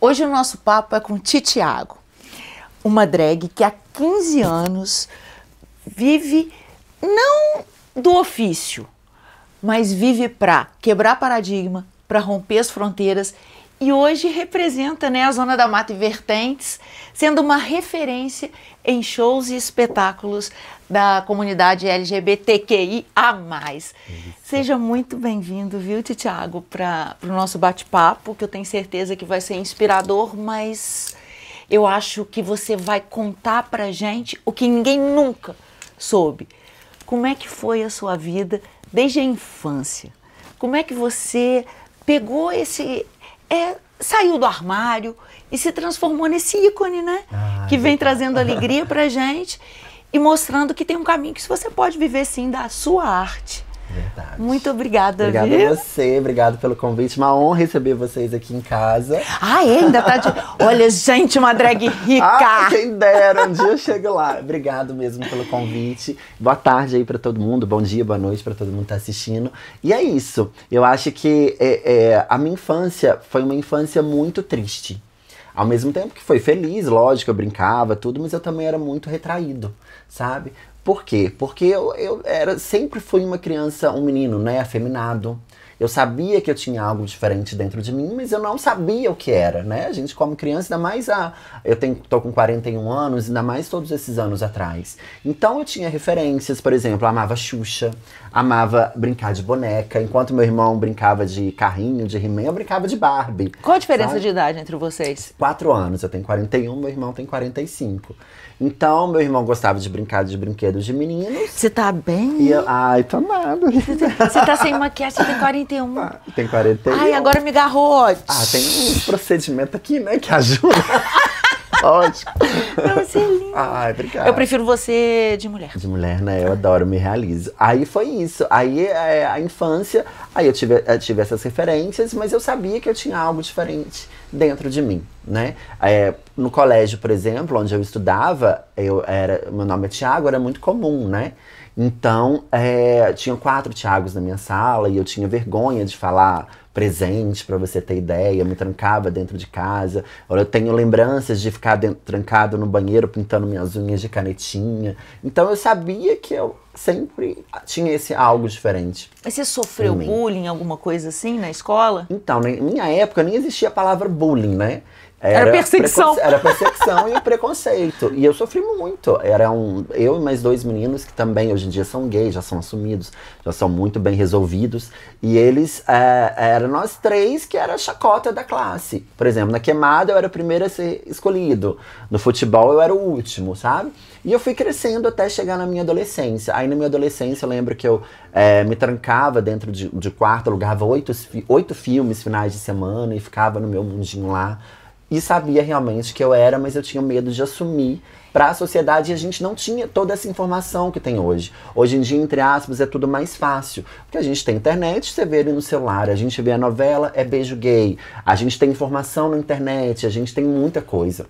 Hoje o nosso papo é com Titiago, uma drag que há 15 anos vive não do ofício, mas vive para quebrar paradigma, para romper as fronteiras e hoje representa, né, a Zona da Mata e Vertentes, sendo uma referência em shows e espetáculos da comunidade LGBTQIA+. Seja muito bem-vindo, viu, Titiago, para o nosso bate-papo, que eu tenho certeza que vai ser inspirador, mas eu acho que você vai contar pra gente o que ninguém nunca soube. Como é que foi a sua vida desde a infância? Como é que você pegou saiu do armário e se transformou nesse ícone, né? Que vem trazendo alegria pra gente e mostrando que tem um caminho que você pode viver, sim, da sua arte. Verdade. Muito obrigada, Obrigado viu? a você, obrigado pelo convite. Uma honra receber vocês aqui em casa. Ah, é? Ainda tá de... Olha, gente, uma drag rica! Ah, quem dera, um dia eu chego lá. Obrigado mesmo pelo convite. Boa tarde aí pra todo mundo, bom dia, boa noite pra todo mundo que tá assistindo. E é isso, eu acho que a minha infância foi uma infância muito triste. Ao mesmo tempo que foi feliz, lógico, eu brincava, tudo, mas eu também era muito retraído, sabe? Por quê? Porque eu sempre fui uma criança, um menino, né, afeminado. Eu sabia que eu tinha algo diferente dentro de mim, mas eu não sabia o que era, né? A gente como criança, ainda mais tô com 41 anos, ainda mais todos esses anos atrás. Então eu tinha referências, por exemplo, eu amava Xuxa, amava brincar de boneca. Enquanto meu irmão brincava de carrinho, de He-Man, eu brincava de Barbie. Qual a diferença sabe? de idade entre vocês? 4 anos, eu tenho 41, meu irmão tem 45. Então, meu irmão gostava de brincar de brinquedos de meninos. Você tá bem? E eu, ai, tô nada. Você tá sem maquiagem, você tem 41. Tem 41. Ai, agora me garrote. Ah, tem um procedimento aqui, né, que ajuda. Lógico. Não, você é lindo. Ai, obrigado. Eu prefiro você de mulher. De mulher, né? Eu adoro, me realizo. Aí foi isso. Aí a infância, aí eu tive essas referências, mas eu sabia que eu tinha algo diferente dentro de mim, né? No colégio, por exemplo, onde eu estudava, meu nome é Thiago, era muito comum, né? Então, tinha 4 Thiagos na minha sala e eu tinha vergonha de falar presente, pra você ter ideia. Eu me trancava dentro de casa. Eu tenho lembranças de ficar trancado no banheiro pintando minhas unhas de canetinha. Então eu sabia que eu sempre tinha esse algo diferente. Mas você sofreu bullying, alguma coisa assim, na escola? Então, na minha época nem existia a palavra bullying, né? Era perseguição. Era perseguição e preconceito. E eu sofri muito. Eu e mais 2 meninos que também hoje em dia são gays, já são assumidos, já são muito bem resolvidos. E eles, eram nós 3 que era a chacota da classe. Por exemplo, na queimada eu era o primeiro a ser escolhido. No futebol eu era o último, sabe? E eu fui crescendo até chegar na minha adolescência. Aí na minha adolescência eu lembro que eu me trancava dentro de quarto, alugava 8 filmes finais de semana e ficava no meu mundinho lá. E sabia realmente que eu era, mas eu tinha medo de assumir para a sociedade e a gente não tinha toda essa informação que tem hoje. Hoje em dia, entre aspas, é tudo mais fácil. Porque a gente tem internet, você vê ele no celular, a gente vê a novela, é beijo gay. A gente tem informação na internet, a gente tem muita coisa.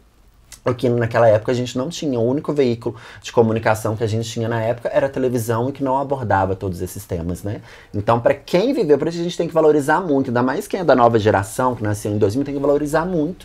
Porque naquela época a gente não tinha, o único veículo de comunicação que a gente tinha na época era a televisão e que não abordava todos esses temas, né? Então, para quem viveu, por isso a gente tem que valorizar muito, ainda mais quem é da nova geração, que nasceu em 2000, tem que valorizar muito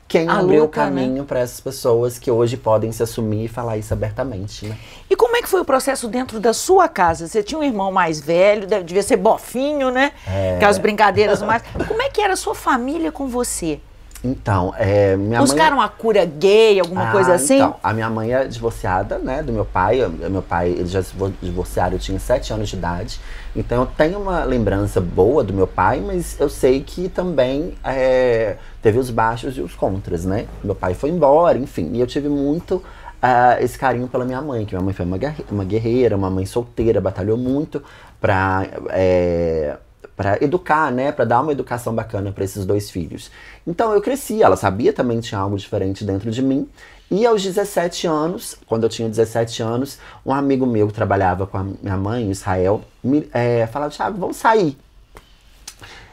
quem abriu o caminho, né, para essas pessoas que hoje podem se assumir e falar isso abertamente, né? E como é que foi o processo dentro da sua casa? Você tinha um irmão mais velho, devia ser bofinho, né? Aquelas brincadeiras mais... Como é que era a sua família com você? Então, minha Buscaram mãe... a cura gay, alguma coisa assim? Então, a minha mãe é divorciada, né, do meu pai. Meu pai, ele já se divorciaram, eu tinha 7 anos de idade. Então eu tenho uma lembrança boa do meu pai, mas eu sei que também teve os baixos e os contras, né? Meu pai foi embora, enfim. E eu tive muito esse carinho pela minha mãe, que minha mãe foi uma guerreira, uma mãe solteira, batalhou muito para educar, né, para dar uma educação bacana para esses 2 filhos. Então eu cresci, ela sabia também que tinha algo diferente dentro de mim. E aos 17 anos, quando eu tinha 17 anos, um amigo meu que trabalhava com a minha mãe, o Israel, falava, Thiago, vamos sair.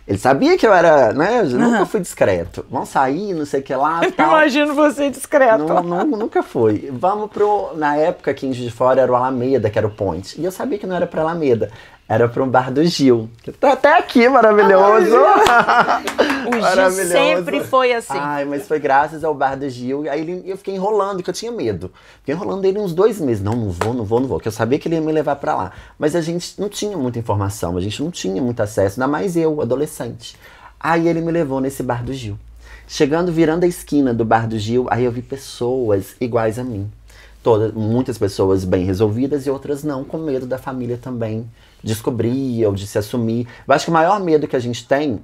Ele sabia que eu era, né, eu nunca fui discreto. Vamos sair, não sei o que lá, tal. Imagino você discreto. Nunca fui. Vamos na época aqui em Juiz de Fora era o Alameda, que era o Point. E eu sabia que não era pra Alameda. Era para um bar do Gil. Que tá até aqui, maravilhoso. O Gil sempre foi assim. Ai, mas foi graças ao bar do Gil. Aí eu fiquei enrolando, que eu tinha medo. Fiquei enrolando ele uns 2 meses. Não vou. Porque eu sabia que ele ia me levar para lá. Mas a gente não tinha muita informação, a gente não tinha muito acesso. Ainda mais eu, adolescente. Aí ele me levou nesse bar do Gil. Chegando, virando a esquina do bar do Gil, aí eu vi pessoas iguais a mim. Muitas pessoas bem resolvidas e outras não, com medo da família também descobrir ou de se assumir. Eu acho que o maior medo que a gente tem,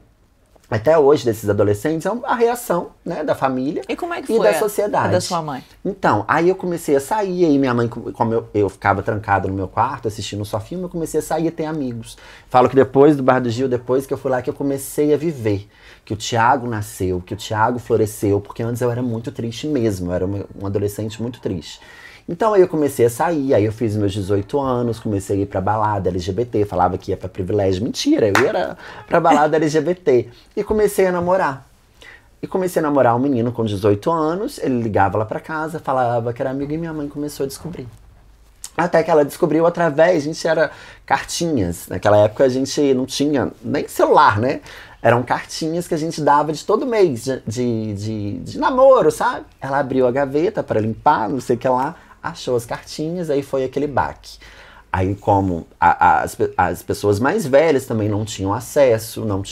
até hoje, desses adolescentes, é a reação, né, da família e como é que foi da sociedade. A da sua mãe? Então, aí eu comecei a sair, aí minha mãe, como eu ficava trancada no meu quarto, assistindo só filme, eu comecei a sair a ter amigos. Falo que depois do Bar do Gil, depois que eu fui lá, que eu comecei a viver. Que o Thiago nasceu, que o Thiago floresceu, porque antes eu era muito triste mesmo, eu era um adolescente muito triste. Então aí eu comecei a sair, aí eu fiz meus 18 anos, comecei a ir pra balada LGBT, falava que ia pra privilégio. Mentira, eu ia pra balada LGBT. E comecei a namorar. E comecei a namorar um menino com 18 anos, ele ligava lá pra casa, falava que era amigo e minha mãe começou a descobrir. Até que ela descobriu através, a gente era cartinhas. Naquela época a gente não tinha nem celular, né? Eram cartinhas que a gente dava de todo mês, de namoro, sabe? Ela abriu a gaveta para limpar, não sei o que lá, achou as cartinhas, aí foi aquele baque. Aí como as pessoas mais velhas também não tinham acesso, não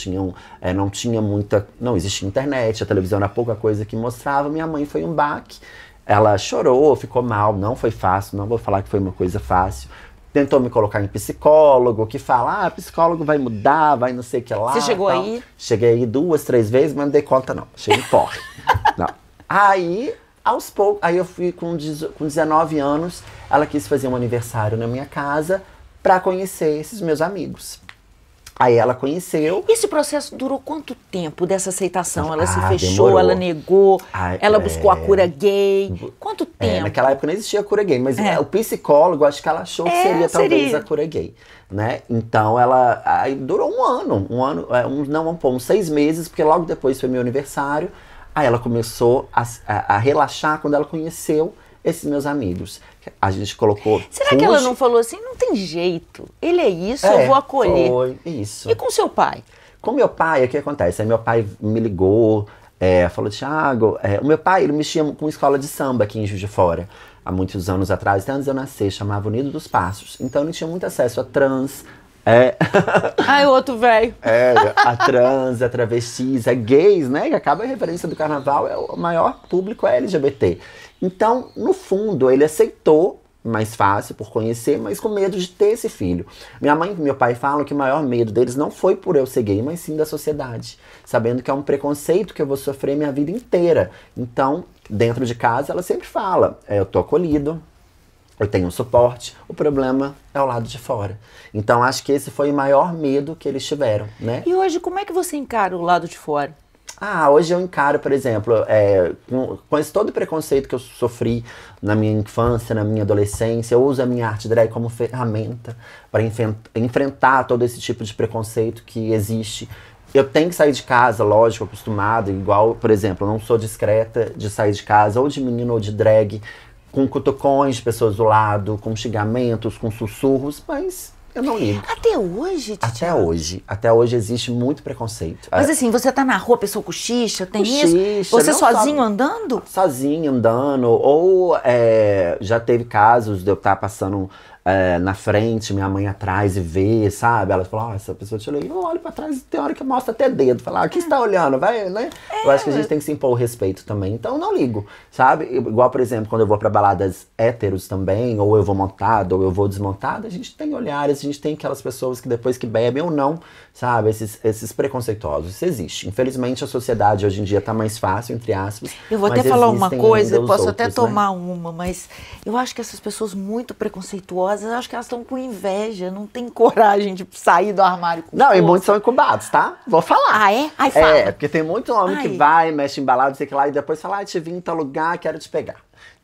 existia internet, a televisão era pouca coisa que mostrava, minha mãe foi um baque. Ela chorou, ficou mal, não foi fácil, não vou falar que foi uma coisa fácil. Tentou me colocar em psicólogo, que fala, psicólogo vai mudar, vai não sei o que lá. Você chegou aí? Cheguei aí 2, 3 vezes, mas não dei conta não, cheguei porre. Não. Aí, aos poucos, aí eu fui com 19 anos, ela quis fazer um aniversário na minha casa pra conhecer esses meus amigos. Aí ela conheceu. Esse processo durou quanto tempo dessa aceitação? Ela se fechou, demorou. ela negou, ela buscou a cura gay. Quanto tempo? Naquela época não existia a cura gay, mas o psicólogo, acho que ela achou que seria talvez a cura gay, né? Então ela, aí durou uns 6 meses, porque logo depois foi meu aniversário. Aí ela começou a relaxar quando ela conheceu esses meus amigos. A gente colocou... Será que ela não falou assim, não tem jeito, ele é isso, eu vou acolher? Foi, isso. E com seu pai? Com meu pai, o que acontece? Aí meu pai me ligou, falou, Thiago... o meu pai, ele mexia com escola de samba aqui em Juiz de Fora, há muitos anos atrás, até antes de eu nascer, chamava Unido dos Passos. Então ele tinha muito acesso a trans... Ai, o outro velho. A trans, a travestis, a gays, né? Que acaba a referência do carnaval, o maior público é LGBT. Então, no fundo, ele aceitou, mais fácil por conhecer, mas com medo de ter esse filho. Minha mãe e meu pai falam que o maior medo deles não foi por eu ser gay, mas sim da sociedade. Sabendo que é um preconceito que eu vou sofrer minha vida inteira. Então, dentro de casa, ela sempre fala, eu tô acolhido, eu tenho um suporte, o problema é o lado de fora. Então, acho que esse foi o maior medo que eles tiveram, né? E hoje, como é que você encara o lado de fora? Hoje eu encaro, por exemplo, com esse todo o preconceito que eu sofri na minha infância, na minha adolescência, eu uso a minha arte drag como ferramenta para enfrentar todo esse tipo de preconceito que existe. Eu tenho que sair de casa, lógico, acostumado, igual, por exemplo, eu não sou discreta de sair de casa, ou de menino ou de drag, com cutucões de pessoas do lado, com xingamentos, com sussurros, mas eu não ligo. Até hoje, Titi? Até hoje existe muito preconceito. Mas assim, você tá na rua, a pessoa cochicha, tem isso? Você sozinho andando? Sozinho andando, ou já teve casos de eu estar passando na frente, minha mãe atrás e ver, sabe? Ela falou, essa pessoa te olhou, eu olho pra trás e tem hora que mostra até dedo. Fala, o que você tá olhando? Vai, né? Eu acho que a gente tem que se impor o respeito também. Então, eu não ligo, sabe? Igual, por exemplo, quando eu vou pra baladas héteros também, ou eu vou montado, ou eu vou desmontado, a gente tem olhares, a gente tem aquelas pessoas que depois que bebem ou não, sabe? Esses preconceituosos. Isso existe. Infelizmente, a sociedade hoje em dia tá mais fácil, entre aspas. Eu vou até falar uma coisa, eu posso até tomar uma, mas eu acho que essas pessoas muito preconceituosas, eu acho que elas estão com inveja, não tem coragem de sair do armário com Não, força. E muitos são incubados, tá? Vou falar. Ah, é? Ai, fala. Porque tem muito homem que vai, mexe embalado, sei que lá, e depois fala, te vi em tal lugar, quero te pegar.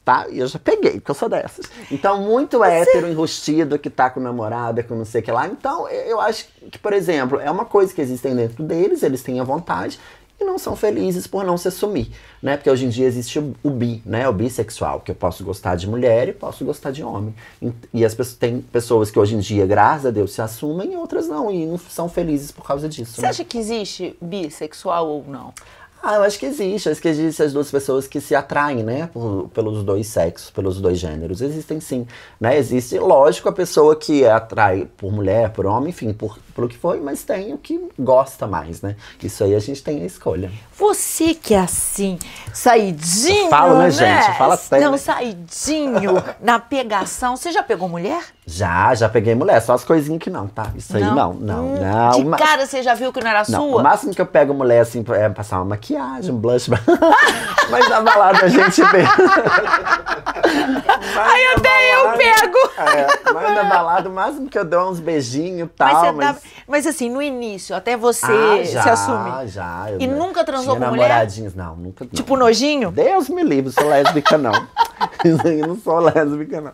Tá? E eu já peguei, porque eu sou dessas. Então, muito hétero enrustido que tá com namorada, com não sei o que lá. Então, eu acho que, por exemplo, é uma coisa que existe dentro deles, eles têm a vontade. e não são felizes por não se assumir, né? Porque hoje em dia existe o bi, né? O bissexual, que eu posso gostar de mulher e posso gostar de homem. E as pessoas, tem pessoas que hoje em dia, graças a Deus, se assumem e outras não, e não são felizes por causa disso. Você acha que existe bissexual ou não? Ah, eu acho que existe. Acho que existem as duas pessoas que se atraem, né? Pelos dois sexos, pelos dois gêneros. Existem sim, né? Existe, lógico, a pessoa que atrai por mulher, por homem, enfim, pelo que foi, mas tem o que gosta mais, né? Isso aí a gente tem a escolha. Você que é assim, saidinho, Fala, né, né? gente? Fala até, não, né? saidinho, na pegação. Você já pegou mulher? Já peguei mulher, só as coisinhas que não, tá? Isso aí não. De cara você já viu que não era Não, sua? o máximo que eu pego mulher, assim, é passar uma maquiagem, um blush. Mas na balada a gente vê. Aí até eu pego. Mas na balada, o máximo que eu dou é uns beijinhos e tal. Mas assim, no início, até você se assume. Já. E nunca transou tinha com mulher? namoradinhos, não, nunca. Tipo nojinho? Deus me livre, sou lésbica, não. Isso aí, não sou lésbica, não.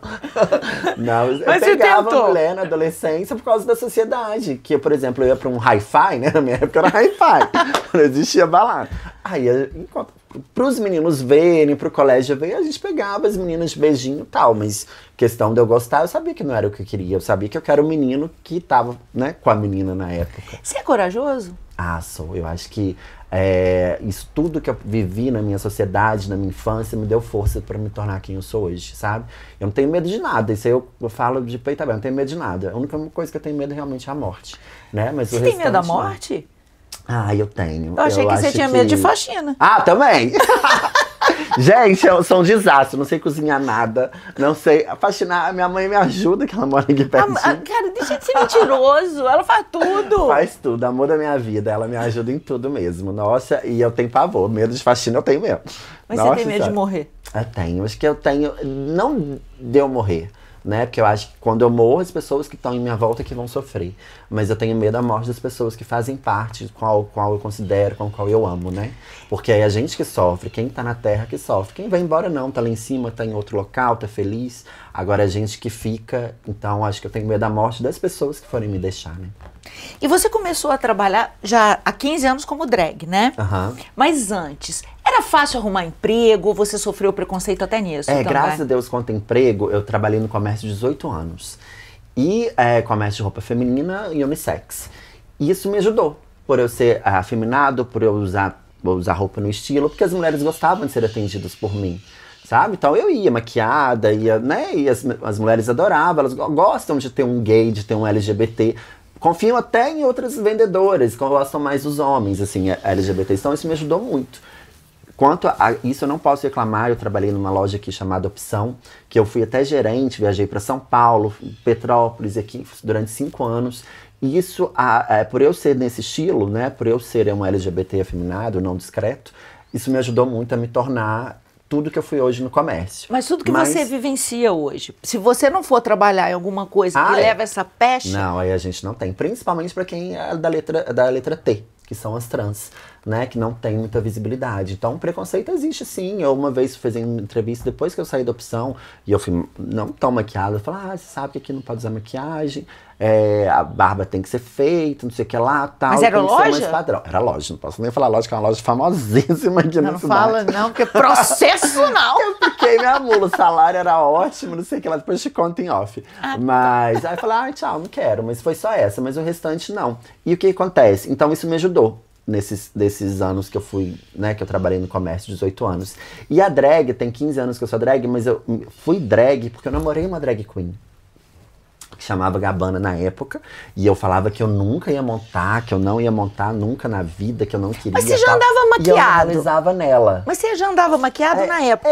Não, Mas eu pegava tentou? mulher na adolescência por causa da sociedade. Que, por exemplo, eu ia pra um hi-fi, né? Na minha época era hi-fi. Não existia balada. Aí, pros meninos verem, pro colégio ver, a gente pegava as meninas de beijinho e tal. Mas questão de eu gostar, eu sabia que não era o que eu queria. Eu sabia que eu quero o menino que tava, né, com a menina na época. Você é corajoso? Ah, sou. Eu acho que isso tudo que eu vivi na minha sociedade, na minha infância, me deu força pra me tornar quem eu sou hoje, sabe? Eu não tenho medo de nada. Isso aí eu falo de peito aberto, eu não tenho medo de nada. A única coisa que eu tenho medo realmente é a morte, né? Mas você tem medo da morte? Ah, eu tenho. Eu achei que você tinha medo de faxina. Ah, também! Gente, eu sou um desastre, não sei cozinhar nada, não sei faxinar. Minha mãe me ajuda, que ela mora aqui pertinho. Cara, deixa de ser mentiroso, ela faz tudo. Faz tudo, amor da minha vida, ela me ajuda em tudo mesmo. Nossa, e eu tenho pavor, medo de faxina eu tenho mesmo. Mas nossa, você tem medo de morrer? Eu tenho, acho que eu tenho, não de eu morrer, né? Porque eu acho que quando eu morro, as pessoas que estão em minha volta que vão sofrer. Mas eu tenho medo da morte das pessoas que fazem parte, qual eu considero, com qual eu amo, né? Porque é a gente que sofre, quem tá na terra que sofre. Quem vai embora não, tá lá em cima, tá em outro local, tá feliz. Agora é a gente que fica, então acho que eu tenho medo da morte das pessoas que forem me deixar, né? E você começou a trabalhar já há 15 anos como drag, né? Aham. Mas antes, era fácil arrumar emprego ou você sofreu preconceito até nisso? É, graças a Deus, quanto a emprego, eu trabalhei no comércio 18 anos. E comércio de roupa feminina e unissex. E isso me ajudou, por eu ser afeminado, por eu usar roupa no estilo, porque as mulheres gostavam de ser atendidas por mim, sabe? Então eu ia maquiada, né? E as mulheres adoravam, elas gostam de ter um gay, de ter um LGBT. Confiam até em outras vendedoras, que gostam mais dos homens, assim, LGBT. Então isso me ajudou muito. Quanto a isso, eu não posso reclamar. Eu trabalhei numa loja aqui chamada Opção, que eu fui até gerente, viajei para São Paulo, Petrópolis, aqui durante 5 anos. E isso, por eu ser nesse estilo, né, por eu ser um LGBT afeminado, não discreto, isso me ajudou muito a me tornar tudo que eu fui hoje no comércio. Mas tudo que você vivencia hoje, se você não for trabalhar em alguma coisa que leva essa peste... Não, aí a gente não tem. Principalmente para quem é da letra T, que são as trans, né, que não tem muita visibilidade. Então, o preconceito existe sim. Eu uma vez fui fazer uma entrevista, depois que eu saí da Opção, e eu fui não tão maquiada, eu falei, você sabe que aqui não pode usar maquiagem, a barba tem que ser feita, não sei o que lá, tal. Mas era loja? Mais padrão. Era loja, não posso nem falar loja, que é uma loja famosíssima aqui na cidade. Não fala não, porque processo não. Eu fiquei minha mula, o salário era ótimo, não sei o que lá, depois te conto em off. Mas, aí eu falei, tchau, não quero, mas foi só essa, mas o restante não. E o que acontece? Então isso me ajudou. Desses anos que eu fui, né, que eu trabalhei no comércio, 18 anos. E a drag, tem 15 anos que eu sou drag, mas eu fui drag porque eu namorei uma drag queen, que chamava Gabana na época, e eu falava que eu nunca ia montar, que eu não ia montar nunca na vida, que eu não queria. Mas você já andava maquiado? E eu realizava nela. Mas você já andava maquiado na época?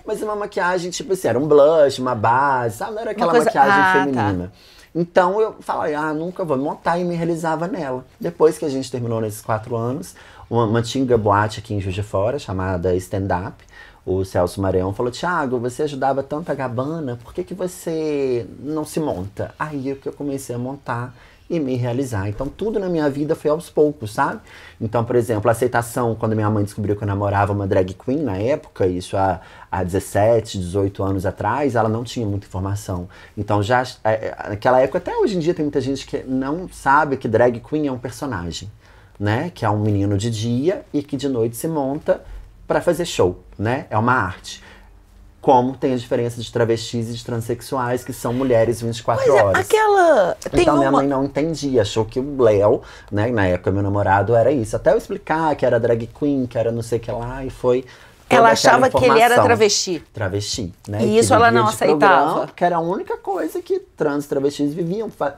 Mas uma maquiagem, tipo assim, era um blush, uma base, sabe? Não era aquela maquiagem feminina. Tá. Então eu falava, nunca vou montar, e me realizava nela. Depois que a gente terminou nesses 4 anos, uma antiga boate aqui em Juiz de Fora, chamada Stand Up, o Celso Maranhão falou, Thiago, você ajudava tanto a Gabana, por que você não se monta? Aí que eu comecei a montar e me realizar. Então tudo na minha vida foi aos poucos, sabe? Então, por exemplo, a aceitação, quando minha mãe descobriu que eu namorava uma drag queen na época, isso há 17, 18 anos atrás, ela não tinha muita informação. Então já, naquela época, até hoje em dia tem muita gente que não sabe que drag queen é um personagem. né? Que é um menino de dia e que de noite se monta para fazer show, né? É uma arte. Como tem a diferença de travestis e de transexuais, que são mulheres 24 horas. Aquela... Então minha mãe não entendia, achou que o Léo, né, na época meu namorado, era isso. Até eu explicar que era drag queen, que era não sei o que lá, e foi... Ela achava que ele era travesti. Travesti, né? E isso ela não aceitava. Porque era a única coisa que trans travestis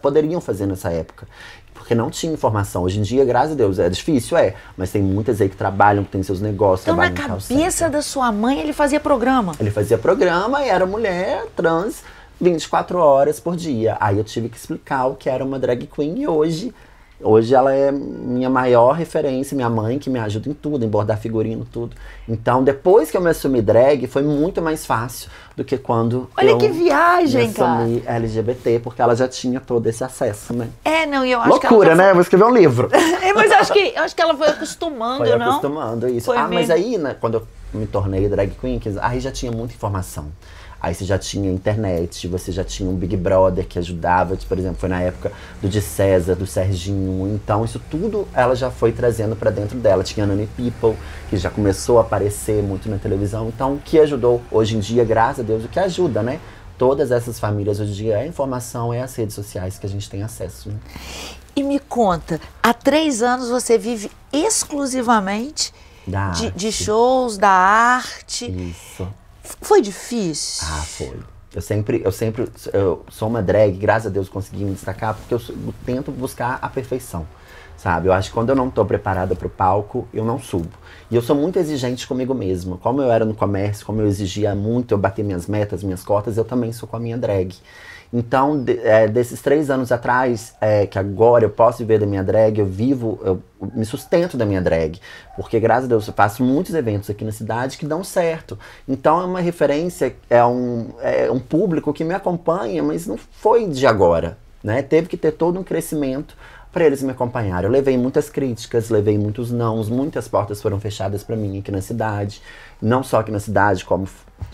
poderiam fazer nessa época. Porque não tinha informação. Hoje em dia, graças a Deus, é difícil, mas tem muitas aí que trabalham, que têm seus negócios. Então, na cabeça da sua mãe, ele fazia programa? Ele fazia programa e era mulher trans 24 horas por dia. Aí eu tive que explicar o que era uma drag queen e hoje ela é minha maior referência, minha mãe que me ajuda em tudo, em bordar figurino, tudo. Então, depois que eu me assumi drag, foi muito mais fácil do que quando Olha que viagem, me assumi LGBT, porque ela já tinha todo esse acesso, né? E eu acho loucura, que ela né? Vou escrever um livro. Mas eu acho que ela foi acostumando, foi não? Acostumando, isso. Foi mas aí, né, quando eu me tornei drag queen, aí já tinha muita informação. Aí você já tinha internet, você já tinha um Big Brother que ajudava, por exemplo, foi na época do de César, do Serginho. Então isso tudo ela já foi trazendo pra dentro dela. Tinha a Nani People, que já começou a aparecer muito na televisão. Então o que ajudou hoje em dia, graças a Deus, o que ajuda, né? Todas essas famílias hoje em dia, a informação é as redes sociais que a gente tem acesso, né? E me conta, há 3 anos você vive exclusivamente de shows, da arte. Isso. Foi difícil? Foi. Eu sou uma drag, graças a Deus consegui me destacar, porque eu tento buscar a perfeição, sabe? Eu acho que quando eu não tô preparada pro palco, eu não subo. E eu sou muito exigente comigo mesma. Como eu era no comércio, como eu exigia muito, eu bati minhas metas, minhas cotas, eu também sou com a minha drag. Então, desses 3 anos atrás, que agora eu posso viver da minha drag, eu me sustento da minha drag. Porque, graças a Deus, eu faço muitos eventos aqui na cidade que dão certo. Então, é uma referência, é um público que me acompanha, mas não foi de agora, né? Teve que ter todo um crescimento para eles me acompanharem. Eu levei muitas críticas, levei muitos nãos, muitas portas foram fechadas para mim aqui na cidade. Não só aqui na cidade, como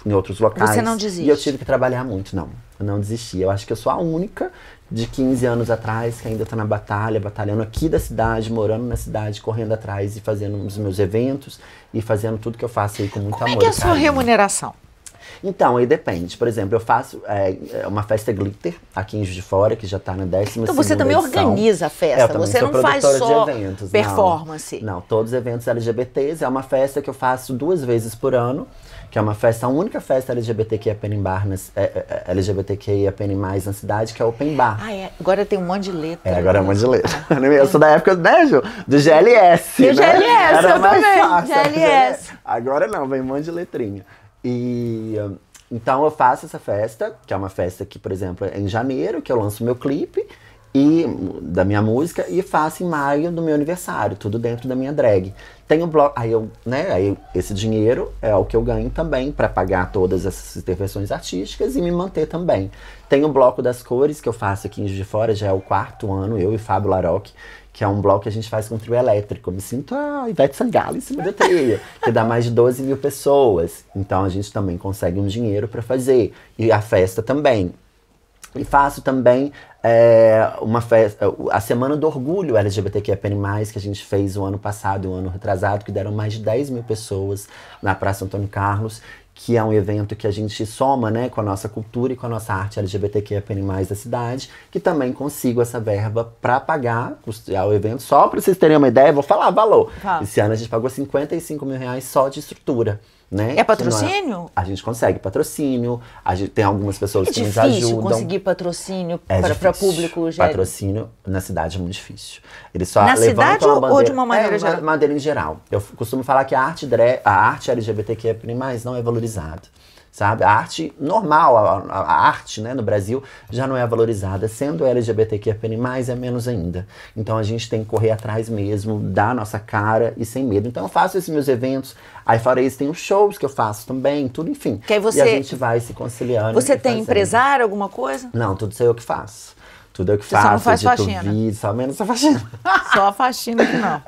em outros locais. Você não desiste? E eu tive que trabalhar muito, não. Eu não desisti. Eu acho que eu sou a única de 15 anos atrás que ainda tá na batalha, batalhando aqui da cidade, morando na cidade, correndo atrás e fazendo os meus eventos e fazendo tudo que eu faço aí com muito amor. Como é que é a sua remuneração? Então, aí depende. Por exemplo, eu faço uma festa glitter aqui em Juiz de Fora, que já tá na 12ª edição. Então você também organiza a festa, você não faz só eventos, performance. Não, todos os eventos LGBTs. É uma festa que eu faço 2 vezes por ano, que é uma festa, a única festa LGBTQIAPN+, na cidade, que é Open Bar. Agora tem um monte de letra. Agora é um monte de letra. Eu sou da época, né, Ju? Do GLS, né? GLS, era eu mais também, fácil. GLS. Agora não, vem um monte de letrinha. E então eu faço essa festa, que é uma festa que, por exemplo, é em janeiro, que eu lanço meu clipe da minha música, e faço em maio do meu aniversário, tudo dentro da minha drag. Tem o bloco, aí esse dinheiro é o que eu ganho também para pagar todas essas intervenções artísticas e me manter também. Tem o bloco das cores que eu faço aqui em Juiz de Fora, já é o 4º ano, eu e Fábio Laroque, que é um bloco que a gente faz com trio elétrico. Eu me sinto a Ivete Sangalo em cima da trilha, que dá mais de 12 mil pessoas. Então a gente também consegue um dinheiro para fazer. E a festa também. E faço também uma festa, a Semana do Orgulho LGBTQIAPN+, que a gente fez o ano passado e o ano retrasado, que deram mais de 10 mil pessoas na Praça Antônio Carlos, que é um evento que a gente soma, né, com a nossa cultura e com a nossa arte LGBTQIAPN+, da cidade, que também consigo essa verba para pagar, custear o evento. Só para vocês terem uma ideia, vou falar valor. Esse ano a gente pagou R$55 mil só de estrutura. Né? É patrocínio? A gente consegue patrocínio, a gente tem algumas pessoas que nos ajudam. É difícil conseguir patrocínio para público geral? Patrocínio na cidade é muito difícil. Eles só na cidade ou de uma maneira geral? De maneira em geral. Eu costumo falar que a arte LGBTQIA+, não é valorizada. Sabe? A arte normal, a arte, né, no Brasil já não é valorizada. Sendo LGBTQIAPN+, é menos ainda. Então a gente tem que correr atrás mesmo, dar nossa cara e sem medo. Então eu faço esses meus eventos, aí fora isso tem os shows que eu faço também, tudo, enfim. Que aí e a gente vai se conciliando. Você tem empresário, alguma coisa? Não, tudo isso eu que faço. Tudo eu que Você faço, só não faz faxina? Vídeo, só menos a faxina. Só a faxina que não.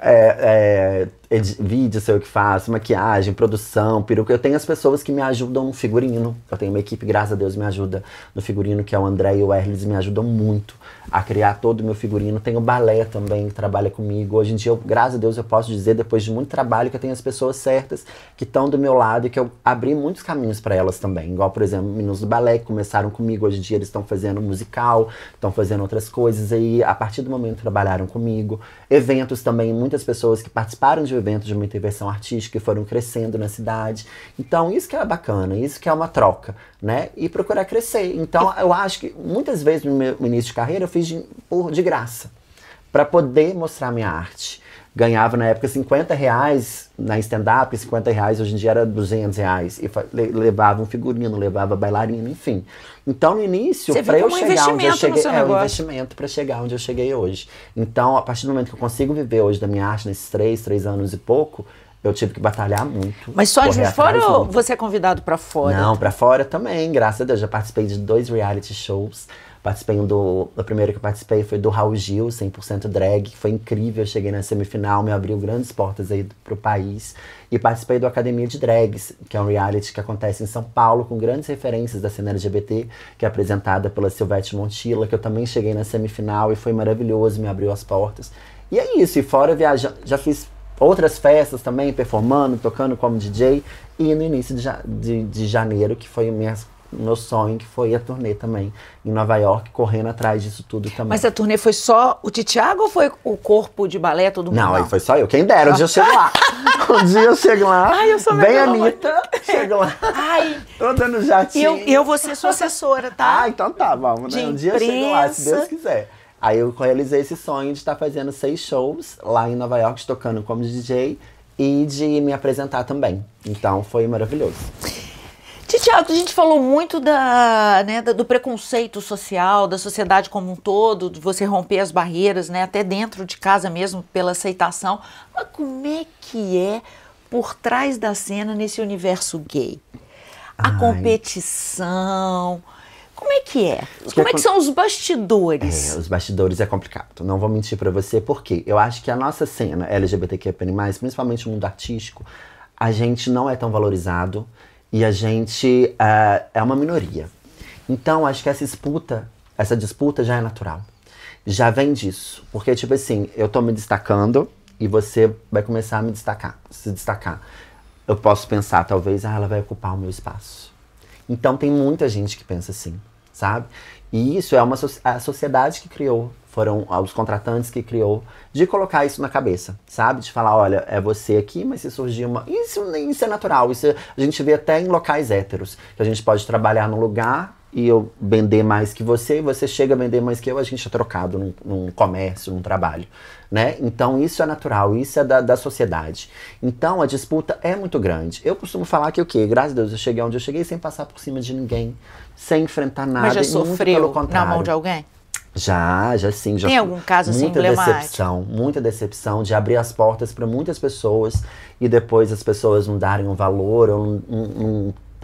vídeo sou eu que faço, maquiagem, produção, peruca. Eu tenho as pessoas que me ajudam no figurino. Eu tenho uma equipe, graças a Deus, me ajuda no figurino, que é o André e o Erlis, me ajudam muito a criar todo o meu figurino. Tenho o balé também, que trabalha comigo. Hoje em dia, graças a Deus, eu posso dizer, depois de muito trabalho, que eu tenho as pessoas certas que estão do meu lado e que eu abri muitos caminhos para elas também. Igual, por exemplo, meninos do balé que começaram comigo. Hoje em dia, eles estão fazendo musical, estão fazendo outras coisas. E a partir do momento trabalharam comigo. Eventos também, muitas pessoas que participaram de eventos de uma intervenção artística e foram crescendo na cidade. Então, isso que é bacana, isso que é uma troca, né? E procurar crescer. Então, eu acho que muitas vezes no meu início de carreira eu fiz de graça, para poder mostrar minha arte. Ganhava na época R$50 na stand-up, R$50 hoje em dia era R$200. E levava um figurino, levava bailarina, enfim. Então, no início, para eu chegar onde eu cheguei, um investimento para chegar onde eu cheguei hoje. Então, a partir do momento que eu consigo viver hoje da minha arte, nesses 3 anos e pouco, eu tive que batalhar muito. Mas só de fora ou você é convidado para fora? Não, para fora também, graças a Deus. Já participei de 2 reality shows. Participei do primeiro que eu participei foi do Raul Gil, 100% drag, que foi incrível. Eu cheguei na semifinal, me abriu grandes portas aí pro país. E participei do Academia de Drags, que é um reality que acontece em São Paulo, com grandes referências da cena LGBT, que é apresentada pela Silvete Montilla, que eu também cheguei na semifinal e foi maravilhoso, me abriu as portas. E é isso, e fora viajando, já fiz outras festas também, performando, tocando como DJ. E no início de janeiro, que foi meu sonho, que foi a turnê também, em Nova York, correndo atrás disso tudo também. Mas a turnê foi só o Thiago ou foi o corpo de balé, todo mundo? Não, aí foi só eu. Quem dera, um dia eu chego lá. Um dia eu chego lá. Ai, eu sou bem Anitta, chego lá. Ai, tô dando jatinho. Eu vou ser sua assessora, tá? Ah, então tá, vamos, né? Um dia eu chego lá, se Deus quiser. Aí eu realizei esse sonho de estar fazendo 6 shows lá em Nova York, tocando como DJ e de me apresentar também. Então foi maravilhoso. Thiago, a gente falou muito do preconceito social, da sociedade como um todo, de você romper as barreiras, né, até dentro de casa mesmo, pela aceitação. Mas como é que é por trás da cena nesse universo gay? A competição... Como é que é? Como é que são os bastidores? Os bastidores é complicado. Não vou mentir pra você, porque eu acho que a nossa cena LGBTQ+, principalmente o mundo artístico, a gente não é tão valorizado. E a gente é uma minoria. Então, acho que essa disputa já é natural. Já vem disso. Porque, tipo assim, eu tô me destacando e você vai começar a se destacar. Eu posso pensar, talvez, ela vai ocupar o meu espaço. Então, tem muita gente que pensa assim, sabe? E isso é a sociedade que criou. Foram os contratantes que criou, de colocar isso na cabeça, sabe? De falar, olha, é você aqui, mas se surgir uma... Isso é natural, isso a gente vê até em locais héteros, que a gente pode trabalhar num lugar e eu vender mais que você, e você chega a vender mais que eu, a gente é trocado num comércio, num trabalho, né? Então isso é natural, isso é da sociedade. Então a disputa é muito grande. Eu costumo falar que o quê? Graças a Deus eu cheguei onde eu cheguei sem passar por cima de ninguém, sem enfrentar nada. Mas já sofreu na mão de alguém? Já sim. Já tem algum caso assim emblemático? Muita decepção de abrir as portas para muitas pessoas e depois as pessoas não darem um valor.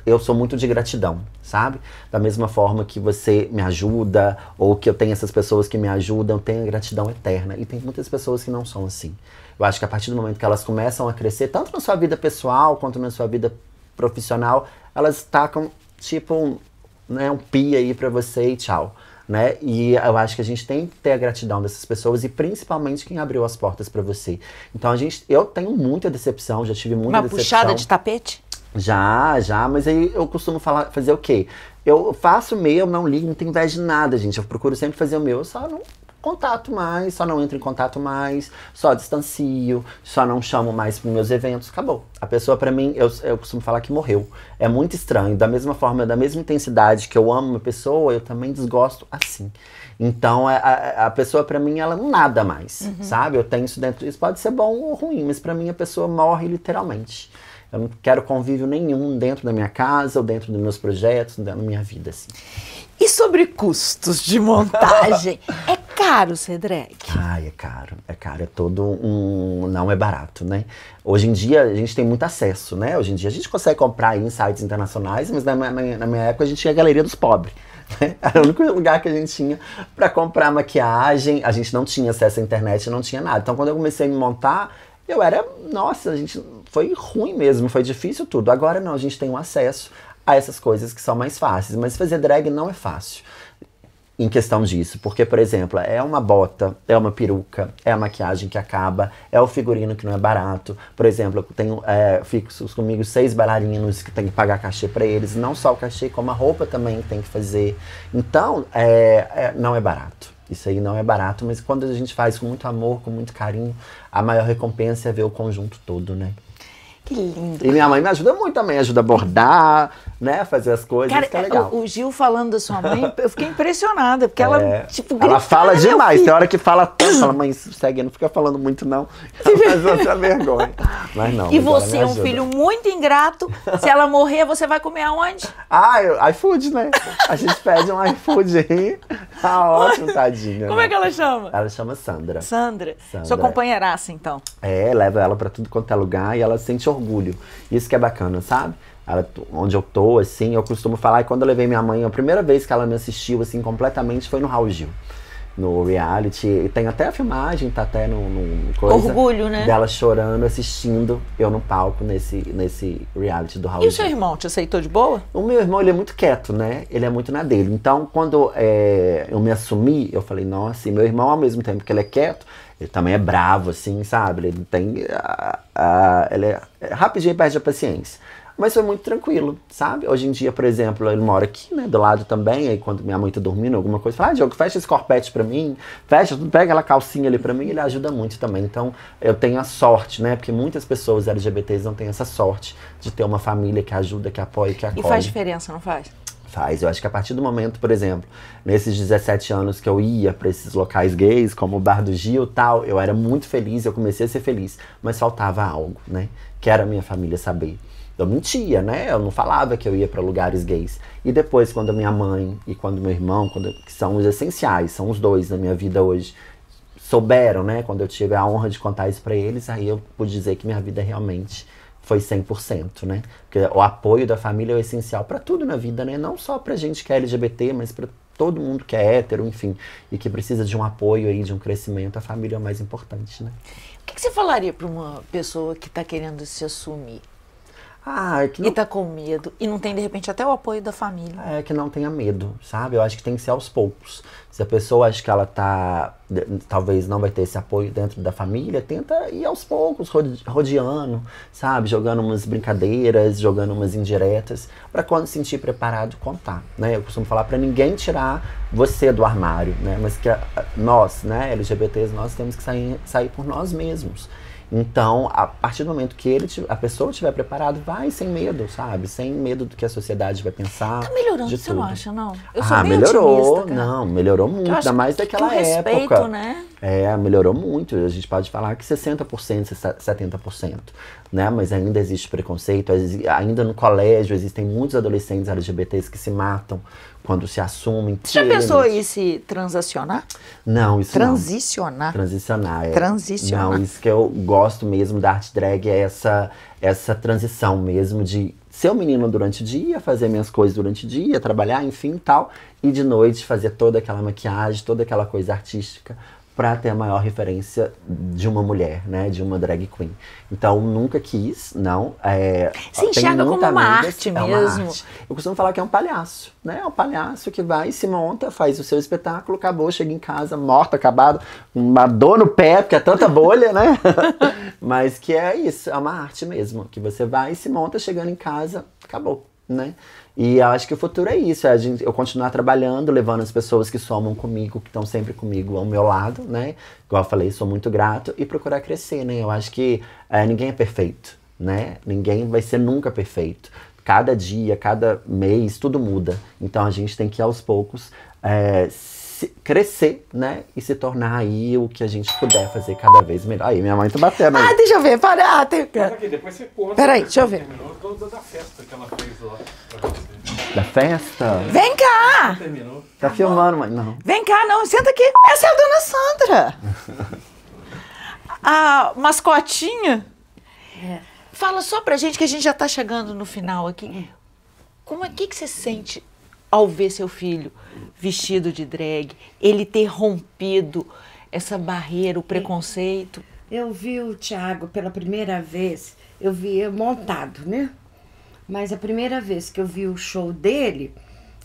Eu sou muito de gratidão, sabe? Da mesma forma que você me ajuda ou que eu tenho essas pessoas que me ajudam, eu tenho a gratidão eterna. E tem muitas pessoas que não são assim. Eu acho que a partir do momento que elas começam a crescer, tanto na sua vida pessoal quanto na sua vida profissional, elas tacam tipo um pi aí para você e tchau. Né? E eu acho que a gente tem que ter a gratidão dessas pessoas e principalmente quem abriu as portas pra você. Então eu tenho muita decepção, já tive muita decepção. Uma puxada de tapete? Já, mas aí eu costumo fazer o quê? Eu faço o meu, não ligo, não tenho inveja de nada, gente. Eu procuro sempre fazer o meu, eu só não contato mais, só não entro em contato mais, só distancio, só não chamo mais para meus eventos, acabou. A pessoa pra mim, eu costumo falar que morreu. É muito estranho, da mesma forma, da mesma intensidade que eu amo uma pessoa, eu também desgosto assim. Então a pessoa pra mim, ela não nada mais, sabe? Eu tenho isso dentro, isso pode ser bom ou ruim, mas pra mim a pessoa morre literalmente. Eu não quero convívio nenhum dentro da minha casa ou dentro dos meus projetos, da minha vida, assim. E sobre custos de montagem? É caro ser drag? Ai, é caro. É todo não é barato, né? Hoje em dia a gente tem muito acesso, né? Hoje em dia a gente consegue comprar em sites internacionais, mas na minha época a gente tinha a Galeria dos Pobres. Né? Era o único lugar que a gente tinha pra comprar maquiagem. A gente não tinha acesso à internet, não tinha nada. Então quando eu comecei a me montar, Nossa, a gente foi ruim mesmo, foi difícil tudo. Agora não, a gente tem um acesso a essas coisas que são mais fáceis. Mas fazer drag não é fácil em questão disso. Porque, por exemplo, é uma bota, é uma peruca, é a maquiagem que acaba, é o figurino que não é barato. Por exemplo, eu tenho fixos comigo 6 bailarinos que tem que pagar cachê pra eles. Não só o cachê, como a roupa também tem que fazer. Então, não é barato. Isso aí não é barato, mas quando a gente faz com muito amor, com muito carinho, a maior recompensa é ver o conjunto todo, né? Que lindo. E minha mãe me ajuda muito também, ajuda a bordar, né? Fazer as coisas, Cara, isso que é legal. o Gil falando da sua mãe, eu fiquei impressionada, porque ela, tipo, ela fala "Grita, demais, meu tem hora que fala tanto, fala, mãe, segue, não fica falando muito não. Mas outra vergonha. Mas não. E mas ela você me é um ajuda. filho muito ingrato, se ela morrer, você vai comer aonde? iFood, né? A gente pede um iFood aí. Tá ótimo, tadinha. Como é que ela chama? Ela chama Sandra. Sandra. Sua companheiraça, então. Leva ela pra tudo quanto é lugar e ela sente orgulho. Isso que é bacana, sabe? Onde eu tô, assim, eu costumo falar, e quando eu levei minha mãe, a primeira vez que ela me assistiu, assim, completamente, foi no Raul Gil. No reality, e tem até a filmagem, tá até no coisa. Orgulho, né? Dela chorando, assistindo eu no palco, nesse reality do Raul E o Gil. seu irmão, te aceitou de boa? O meu irmão, ele é muito quieto, né? Ele é muito na dele. Então, quando eu me assumi, eu falei, nossa, e meu irmão, ao mesmo tempo que ele é quieto, ele também é bravo, assim, sabe? Ele tem... ele rapidinho perde a paciência. Mas foi muito tranquilo, sabe? Hoje em dia, por exemplo, ele mora aqui, né, do lado também, aí quando minha mãe tá dormindo, alguma coisa, fala, Diogo, fecha esse corpete pra mim, pega aquela calcinha ali pra mim, ele ajuda muito também. Então, eu tenho a sorte, né, porque muitas pessoas LGBTs não têm essa sorte de ter uma família que ajuda, que apoia, que acolhe. E faz diferença, não faz? Faz. Eu acho que a partir do momento, por exemplo, nesses 17 anos que eu ia pra esses locais gays, como o Bar do Gil e tal, eu era muito feliz, eu comecei a ser feliz, mas faltava algo, né, que era a minha família saber. Eu mentia, né? Eu não falava que eu ia para lugares gays. E depois, quando a minha mãe e quando meu irmão, que são os essenciais, são os dois na minha vida hoje, souberam, né? Quando eu tive a honra de contar isso para eles, aí eu pude dizer que minha vida realmente foi 100%, né? Porque o apoio da família é o essencial para tudo na vida, né? Não só pra gente que é LGBT, mas para todo mundo que é hétero, enfim, e que precisa de um apoio aí, de um crescimento, a família é o mais importante, né? O que você falaria para uma pessoa que tá querendo se assumir? Que não... E tá com medo, e não tem, de repente, até o apoio da família. Que não tenha medo, sabe? Eu acho que tem que ser aos poucos. Se a pessoa acha que ela talvez não vai ter esse apoio dentro da família, tenta ir aos poucos, rodeando, sabe? Jogando umas brincadeiras, jogando umas indiretas, pra quando se sentir preparado, contar, né? Eu costumo falar pra ninguém tirar você do armário, né? Mas que nós, né, LGBTs, nós temos que sair por nós mesmos. Então, a partir do momento que a pessoa estiver preparada, vai sem medo, sabe? Sem medo do que a sociedade vai pensar. Tá melhorando, você não acha, não? Eu sou bem melhorou, otimista, cara. não, melhorou muito, ainda mais daquela época. Respeito, né? Melhorou muito. A gente pode falar que 60%, 70%, né? Mas ainda existe preconceito, ainda no colégio existem muitos adolescentes LGBTs que se matam quando se assumem. Você já pensou em se transacionar? Não, isso Transicionar? Transicionar. Transicionar. Não, isso que eu gosto mesmo da arte drag é essa transição mesmo de ser um menino durante o dia, fazer minhas coisas durante o dia, trabalhar, enfim, tal. E de noite fazer toda aquela maquiagem, toda aquela coisa artística pra ter a maior referência de uma mulher, né? De uma drag queen. Então, nunca quis, não. Se enxerga como uma arte mesmo. Arte. Eu costumo falar que é um palhaço, né? É um palhaço que vai, se monta, faz o seu espetáculo, acabou, chega em casa morto, acabado, uma dor no pé, porque é tanta bolha, né? Mas que é isso, é uma arte mesmo. Que você vai, se monta, chegando em casa, acabou, né? E eu acho que o futuro é isso, eu continuar trabalhando, levando as pessoas que somam comigo, que estão sempre comigo ao meu lado, né? Igual eu falei, sou muito grato, e procurar crescer, né? Eu acho que ninguém é perfeito, né? Ninguém vai ser nunca perfeito. Cada dia, cada mês, tudo muda. Então a gente tem que, aos poucos, crescer, né? E se tornar aí o que a gente puder fazer cada vez melhor. Aí, minha mãe tá batendo aí. Deixa eu ver, para. Aqui, depois você conta. Peraí, deixa eu ver. Terminou da festa que ela fez lá pra você. Da festa? Vem cá! Terminou. Tá filmando, mãe? Não. Vem cá, não, senta aqui. Essa é a dona Sandra. A mascotinha. Fala só pra gente, que a gente já tá chegando no final aqui. Que você sente ao ver seu filho vestido de drag, ele ter rompido essa barreira, o preconceito? Eu vi o Thiago pela primeira vez, eu vi montado, né? Mas a primeira vez que eu vi o show dele...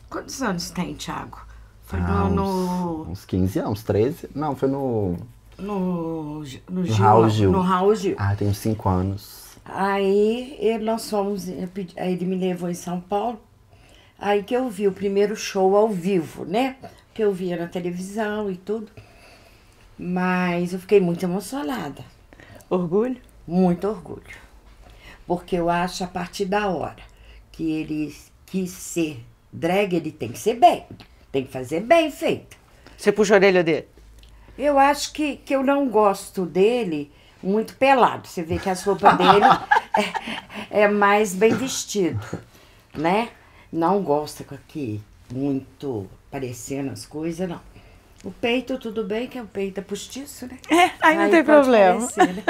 Quantos anos tem, Thiago? Foi uns 15 anos, 13? Não, foi no Raul Gil. No Raul Gil. Ah, tem uns 5 anos. Aí nós fomos, aí ele me levou em São Paulo, aí que eu vi o primeiro show ao vivo, né? Que eu via na televisão e tudo. Mas eu fiquei muito emocionada. Orgulho? Muito orgulho. Porque eu acho a partir da hora que ele quis ser drag, ele tem que ser bem. Tem que fazer bem feito. Você puxa a orelha dele? Eu acho que eu não gosto dele muito pelado. Você vê que as roupas dele é mais bem vestido, né? Não gosta com aqui muito parecendo as coisas, não. O peito, tudo bem, que o peito é postiço, né? Aí não tem pode problema. parecer, né?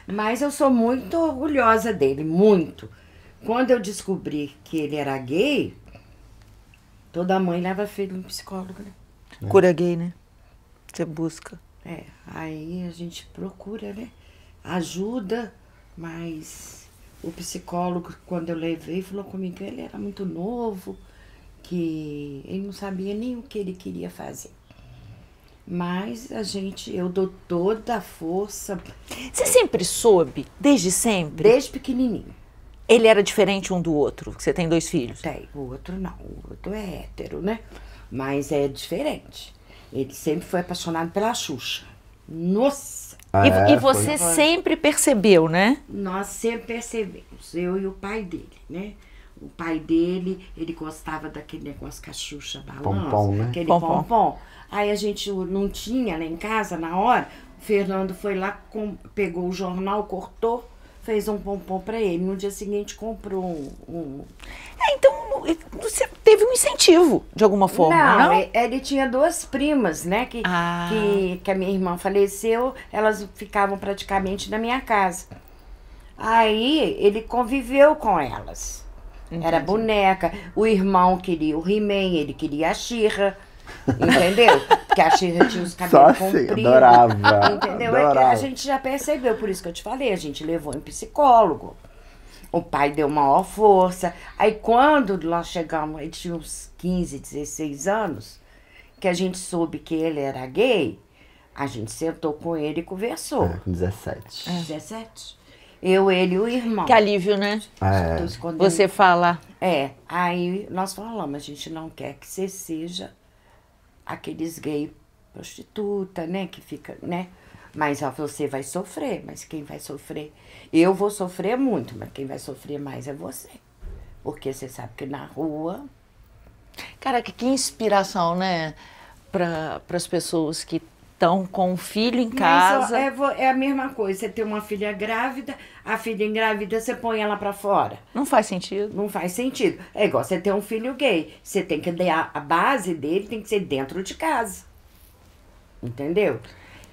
Mas eu sou muito orgulhosa dele, muito. Quando eu descobri que ele era gay, toda mãe leva filho no psicólogo, né? Cura gay, né? Você busca. Aí a gente procura, né? Ajuda, mas o psicólogo, quando eu levei, falou comigo que ele era muito novo, que ele não sabia nem o que ele queria fazer. Mas eu dou toda a força. Você sempre soube, desde sempre? Desde pequenininho. Ele era diferente um do outro? Você tem 2 filhos? Tem, o outro não, o outro é hétero, né? Mas é diferente. Ele sempre foi apaixonado pela Xuxa. Nossa! E você sempre percebeu, né? Nós sempre percebemos, eu e o pai dele, né? O pai dele, ele gostava daquele negócio que a Xuxa balança, Pompom, né? aquele Pompom. pompom. Aí a gente não tinha lá em casa na hora, o Fernando foi lá, pegou o jornal, cortou, fez um pompom pra ele. No dia seguinte comprou um... Então você teve um incentivo, de alguma forma, não? Ele tinha 2 primas, né? Que a minha irmã faleceu, elas ficavam praticamente na minha casa. Aí ele conviveu com elas. Entendi. Era boneca. O irmão queria o He-Man, ele queria a She-Ra. Entendeu? Porque a She-Ra tinha os cabelos compridos. Adorava. Entendeu? Adorava. A gente já percebeu, por isso que eu te falei, a gente levou em psicólogo. O pai deu maior força. Aí quando nós chegamos, ele tinha uns 15, 16 anos, que a gente soube que ele era gay, a gente sentou com ele e conversou. Com 17. 17? Eu, ele e o irmão. Que alívio, né? Tô escondendo. Você fala. Aí nós falamos, a gente não quer que você seja aqueles gay prostituta, né, que fica, né? Mas você vai sofrer, mas quem vai sofrer? Eu vou sofrer muito, mas quem vai sofrer mais é você. Porque você sabe que na rua... Cara, que inspiração, né? Para as pessoas que estão com um filho em casa. Mas é a mesma coisa, você tem uma filha grávida, a filha engravida, você põe ela pra fora. Não faz sentido. Não faz sentido. É igual você ter um filho gay, você tem que dar, a base dele tem que ser dentro de casa. Entendeu?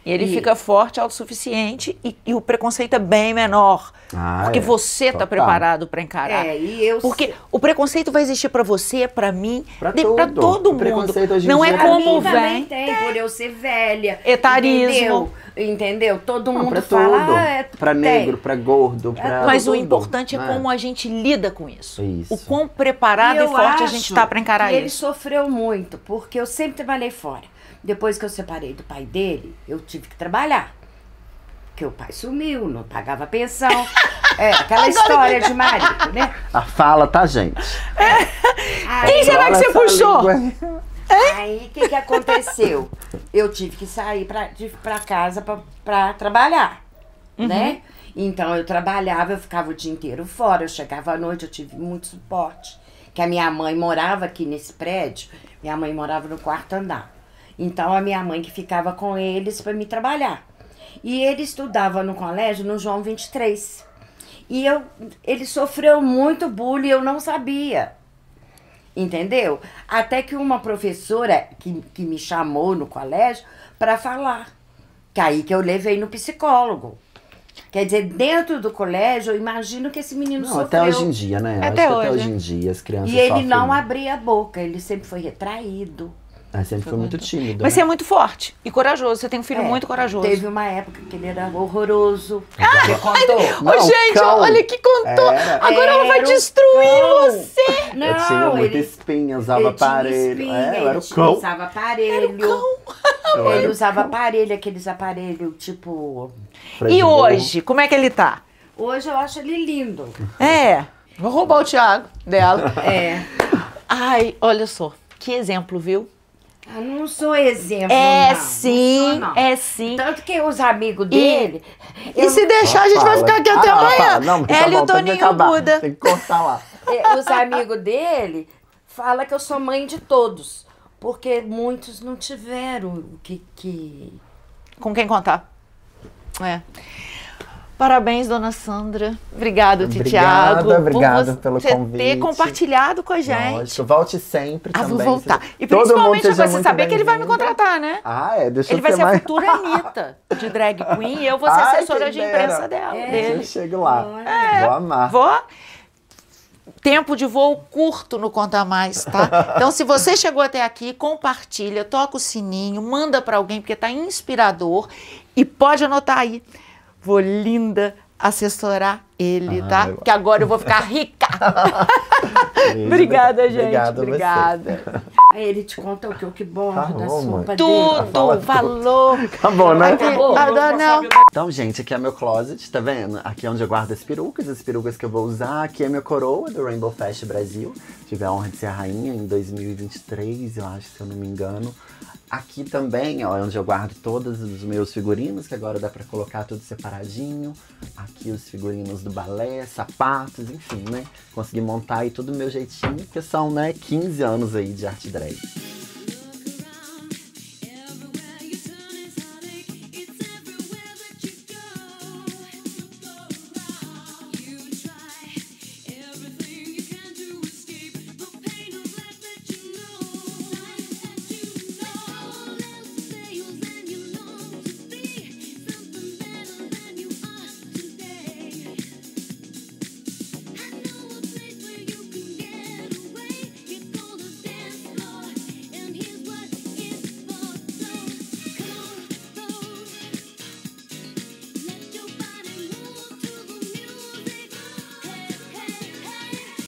E ele fica forte, autossuficiente e o preconceito é bem menor. Porque você está preparado para encarar. Porque o preconceito vai existir para você, para mim, para todo mundo. Não é como vem. Tem, por eu ser velha. Etarismo. Entendeu? Todo mundo pra fala. Tudo. Pra negro, pra gordo, pra... Mas tudo, o importante é né? como a gente lida com isso. Isso. O quão preparado e forte a gente está para encarar isso. Ele sofreu muito, porque eu sempre trabalhei fora. Depois que eu separei do pai dele, eu tive que trabalhar. Porque o pai sumiu, não pagava pensão. Aquela história de marido, né? A fala, tá, gente? Quem será que você puxou? Aí, o que aconteceu? Eu tive que sair pra casa pra trabalhar, né? Então, eu trabalhava, eu ficava o dia inteiro fora. Eu chegava à noite, eu tive muito suporte. Que a minha mãe morava aqui nesse prédio. Minha mãe morava no 4º andar. Então, a minha mãe que ficava com eles para me trabalhar. E ele estudava no colégio, no João 23. E ele sofreu muito bullying, eu não sabia. Entendeu? Até que uma professora que me chamou no colégio para falar. Que aí que eu levei no psicólogo. Quer dizer, dentro do colégio, eu imagino que esse menino sofreu. Até hoje em dia, né? Até hoje em dia as crianças E ele sofrem não muito. abria a boca, ele sempre foi retraído. Eu sempre fui muito tímido. Mas você é muito forte e corajoso. Você tem um filho muito corajoso. Teve uma época que ele era horroroso. Você contou? Ô, gente, cão. olha que contou. Agora ela vai Era o destruir cão. você. Não, Eu tinha muita ele, espinha, usava ele tinha aparelho. espinha, Eu era o ele cão. usava aparelho. Eu era Ele o usava aparelho, aqueles aparelhos, tipo... freio E de burro. hoje, como é que ele tá? Hoje eu acho ele lindo. É. Vou roubar o Thiago dela. É. Ai, olha só. Que exemplo, viu? Eu não sou exemplo, É não. sim, Não sou, não. é sim. Tanto que os amigos dele... E se deixar, a gente vai ficar aqui até amanhã. Não, mas tá Ela e bom, o tem que Toninho acabar. Buda. Tem que cortar lá. Os amigos dele falam que eu sou mãe de todos. Porque muitos não tiveram o que... Com quem contar. É. Parabéns, dona Sandra. Obrigado, Tiago. Obrigado pelo ter convite. compartilhado com a gente. Lógico, volte sempre Ah, também. vou voltar. E Todo mundo principalmente seja agora, você muito saber que ele vai me bem-vindo. contratar, né? Ah, é? Deixa Ele eu vai ser ser a mais... futura Anitta de drag queen e eu vou ser Ai, assessora quem de dera. imprensa dela, Eu dele. chego lá. Vou amar. Vou. Tempo de voo curto no Conta Mais, tá? Então, se você chegou até aqui, compartilha, toca o sininho, manda pra alguém, porque tá inspirador. E pode anotar aí. Vou linda assessorar ele, tá? eu- Que agora eu vou ficar rica. Beijo, Obrigada, gente. Obrigado a você. Você. Aí ele te conta o que eu que bordo Tá da bom, sopa dele. Tudo, falou. Acabou, né? Acabou. Não. Então, gente, aqui é meu closet, tá vendo? Aqui é onde eu guardo as perucas que eu vou usar. Aqui é minha coroa do Rainbow Fest Brasil. Tive a honra de ser a rainha em 2023, eu acho, se eu não me engano. Aqui também, ó, é onde eu guardo todos os meus figurinos, que agora dá pra colocar tudo separadinho. Aqui os figurinos do balé, sapatos, enfim, né? Consegui montar aí tudo do meu jeitinho, porque são, né, 15 anos aí de arte drag.